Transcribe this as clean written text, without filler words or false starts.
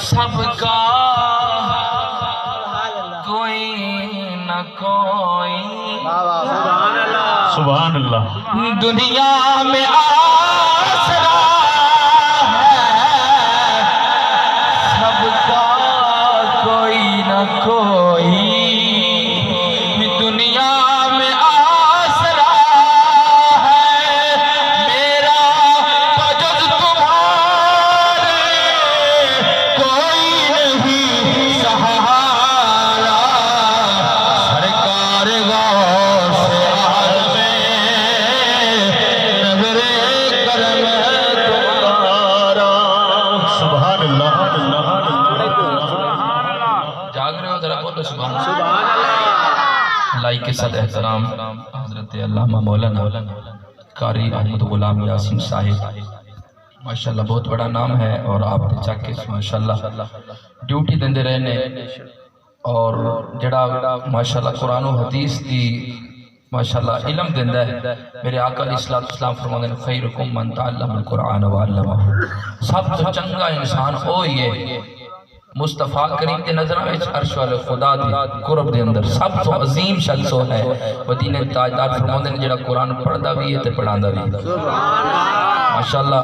سب کا کوئی نہ کوئی سبحان اللہ دنیا میں آسرا ہے، سب کا کوئی نہ کوئی دنیا میں آسرا ہے، میرا بجز تمہارے کوئی نہیں سہارا، سرکار غوث اعظم نظر کرم ہے تمہارا۔ سبحان اللہ جاگ رہے ہو ذرا بولو سبحان اللہ۔ لائی کے صد احترام حضرت علامہ مولانا قاری احمد غلام یاسین صاحب، ماشاءاللہ بہت بڑا نام ہے، اور آپ نے چاہ کے ماشاءاللہ ڈیوٹی دیندے رہنے، اور جڑا ماشاءاللہ قرآن و حدیث دی ماشاءاللہ علم دیندہ ہے۔ میرے آقا علیہ السلام فرماندے ہیں خیرکم من تعلم القرآن وعلمہ، سب تو چنگا انسان ہوئی ہے مصطفیٰ کریم کے نظرہ میں عرش والے خدا دی قرب دے اندر سب تو عظیم شخص ہے مدینہ تاجدار فرماندے ہیں جڑا قرآن پڑھدا بھی ہے تے پڑھاندا بھی ہے۔ ماشاءاللہ